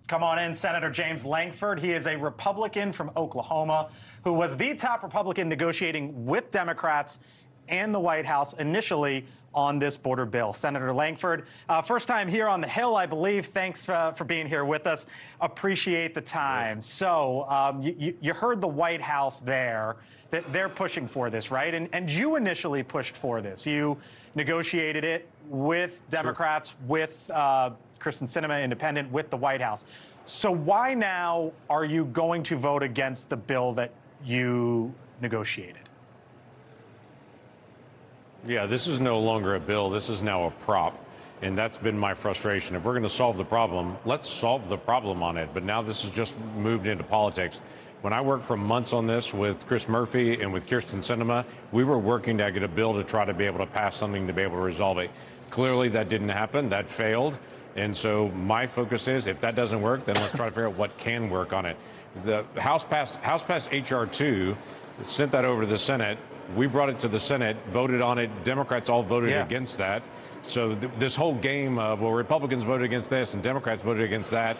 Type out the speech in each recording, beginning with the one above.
Come on in, Senator James Lankford. He is a Republican from Oklahoma who was the top Republican negotiating with Democrats and the White House initially on this border bill. Senator Lankford, first time here on the Hill, I believe. Thanks for being here with us. Appreciate the time. Yes. So you heard the White House there, that they're pushing for this, right? And you initially pushed for this. You negotiated it with Democrats, sure, with Kristen Sinema, independent, with the White House. So why now are you going to vote against the bill that you negotiated? Yeah, this is no longer a bill. This is now a prop. And that's been my frustration. If we're going to solve the problem, let's solve the problem on it. But now this has just moved into politics. When I worked for months on this with Chris Murphy and with Kristen Sinema, we were working to get a bill to try to be able to pass something to be able to resolve it. Clearly, that didn't happen. That failed. And so my focus is, if that doesn't work, then let's try to figure out what can work on it. The House passed H.R. 2, sent that over to the Senate. We brought it to the Senate, voted on it. Democrats all voted against that. So this whole game of, well, Republicans voted against this and Democrats voted against that,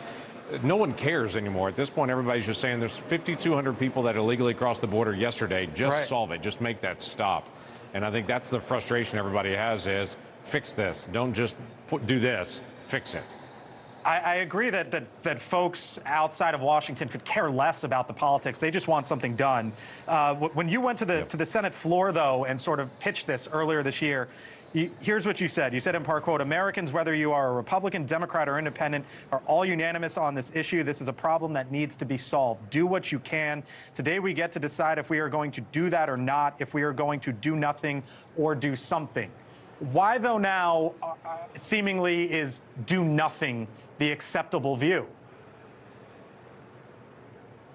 no one cares anymore. At this point, everybody's just saying there's 5,200 people that illegally crossed the border yesterday. Just solve it. Just make that stop. And I think that's the frustration everybody has is, fix this. Don't just do this. Fix it. I agree that folks outside of Washington could care less about the politics. They just want something done. When you went to the Senate floor, though, and sort of pitched this earlier this year, here's what you said. You said in part, quote, "Americans, whether you are a Republican, Democrat, or independent, are all unanimous on this issue. This is a problem that needs to be solved. Do what you can. Today we get to decide if we are going to do that or not, if we are going to do nothing or do something." Why, though, now seemingly is do nothing the acceptable view?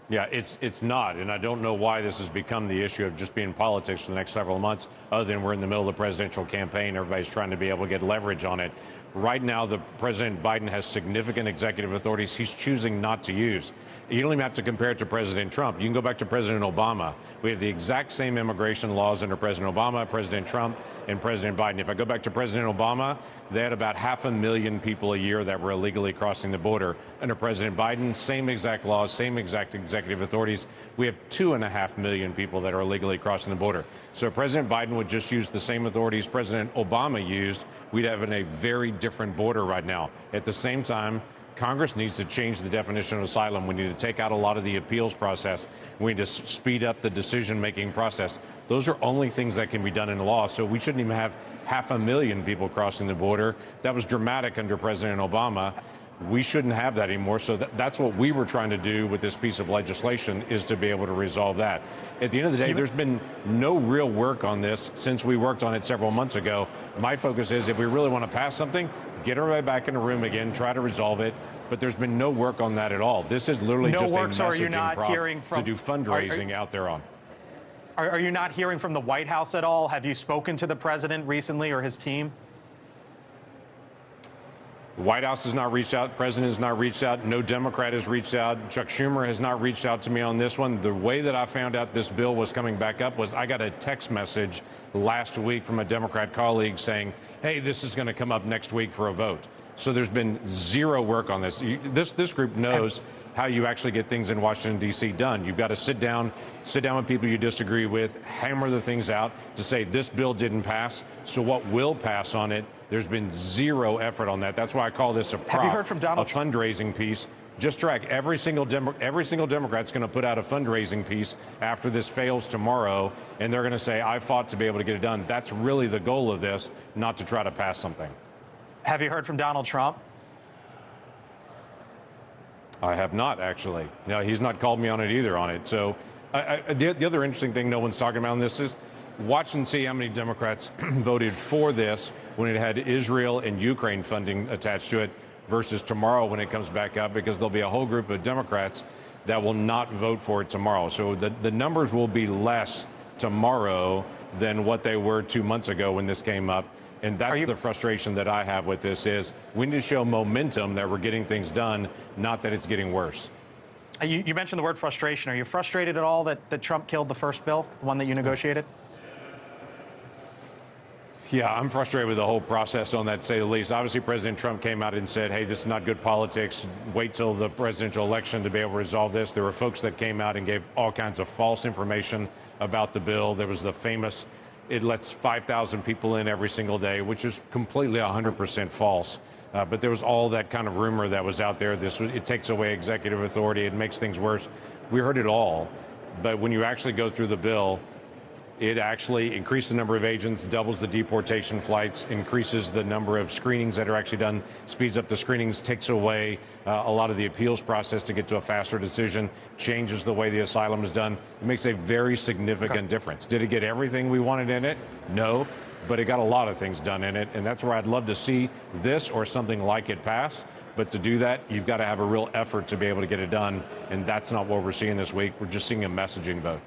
Yeah, it's not, and I don't know why this has become the issue of just being politics for the next several months, other than we're in the middle of the presidential campaign. Everybody's trying to be able to get leverage on it. Right now, President Biden has significant executive authorities he's choosing not to use. You don't even have to compare it to President Trump. You can go back to President Obama. We have the exact same immigration laws under President Obama, President Trump, and President Biden. If I go back to President Obama, they had about 500,000 people a year that were illegally crossing the border. Under President Biden, same exact laws, same exact executive authorities. We have 2.5 million people that are illegally crossing the border. So if President Biden would just use the same authorities President Obama used, we'd have a very different border right now. At the same time, Congress needs to change the definition of asylum. We need to take out a lot of the appeals process. We need to speed up the decision-making process. Those are only things that can be done in law. So we shouldn't even have 500,000 people crossing the border. That was dramatic under President Obama. We shouldn't have that anymore. So that's what we were trying to do with this piece of legislation, is to be able to resolve that. At the end of the day, there's been no real work on this since we worked on it several months ago. My focus is, if we really want to pass something, get everybody back in the room again, try to resolve it. But there's been no work on that at all. This is literally just a messaging prop to do fundraising out there on. Are you not hearing from the White House at all? Have you spoken to the president recently or his team? The White House has not reached out. The president has not reached out. No Democrat has reached out. Chuck Schumer has not reached out to me on this one. The way that I found out this bill was coming back up was I got a text message last week from a Democrat colleague saying, hey, this is going to come up next week for a vote. So there's been zero work on this. This group knows how you actually get things in Washington, D.C. done. You've got to sit down with people you disagree with, hammer the things out to say this bill didn't pass, so what will pass on it? There's been zero effort on that. That's why I call this a prop, Have you heard from Donald a fundraising piece. Just track every single Democrat's going to put out a fundraising piece after this fails tomorrow, and they're going to say, I fought to be able to get it done. That's really the goal of this, not to try to pass something. Have you heard from Donald Trump? I have not, actually. No, he's not called me on it either on it. So the other interesting thing no one's talking about on this is watch and see how many Democrats voted for this when it had Israel and Ukraine funding attached to it versus tomorrow when it comes back up, because there'll be a whole group of Democrats that will not vote for it tomorrow. So the numbers will be less tomorrow than what they were 2 months ago when this came up. And that's the frustration that I have with this is we need to show momentum that we're getting things done, not that it's getting worse. You mentioned the word frustration. Are you frustrated at all that Trump killed the first bill, the one that you negotiated? Yeah, I'm frustrated with the whole process on that, to say the least. Obviously, President Trump came out and said, hey, this is not good politics. Wait till the presidential election to be able to resolve this. There were folks that came out and gave all kinds of false information about the bill. There was the famous, it lets 5,000 people in every single day, which is completely 100% false. But there was all that kind of rumor that was out there. It takes away executive authority. It makes things worse. We heard it all. But when you actually go through the bill, it actually increases the number of agents, doubles the deportation flights, increases the number of screenings that are actually done, speeds up the screenings, takes away a lot of the appeals process to get to a faster decision, changes the way the asylum is done. It makes a very significant difference. Did it get everything we wanted in it? No, but it got a lot of things done in it, and that's where I'd love to see this or something like it pass. But to do that, you've got to have a real effort to be able to get it done, and that's not what we're seeing this week. We're just seeing a messaging vote.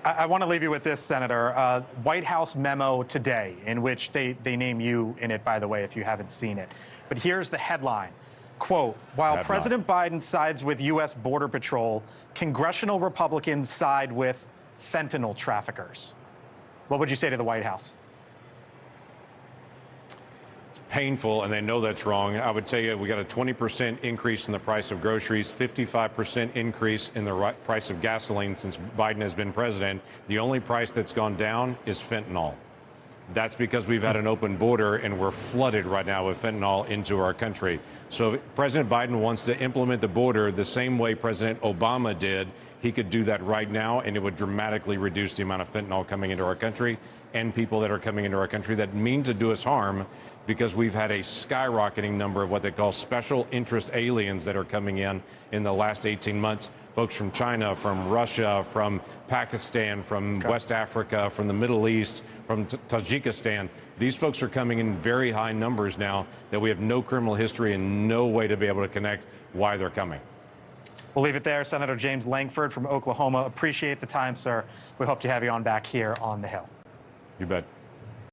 I want to leave you with this, Senator. White House memo today, in which they name you in it, by the way, if you haven't seen it. But here's the headline. Quote, while President Biden sides with U.S. Border Patrol, congressional Republicans side with fentanyl traffickers. What would you say to the White House? Painful, and they know that's wrong. I would tell you we got a 20% increase in the price of groceries, 55% increase in the price of gasoline since Biden has been president. The only price that's gone down is fentanyl. That's because we've had an open border and we're flooded right now with fentanyl into our country. So if President Biden wants to implement the border the same way President Obama did, he could do that right now, and it would dramatically reduce the amount of fentanyl coming into our country and people that are coming into our country that mean to do us harm, because we've had a skyrocketing number of what they call special interest aliens that are coming in the last 18 months. Folks from China, from Russia, from Pakistan, from West Africa, from the Middle East, from Tajikistan. These folks are coming in very high numbers now that we have no criminal history and no way to be able to connect why they're coming. We'll leave it there. Senator James Lankford from Oklahoma. Appreciate the time, sir. We hope to have you on back here on the Hill. You bet.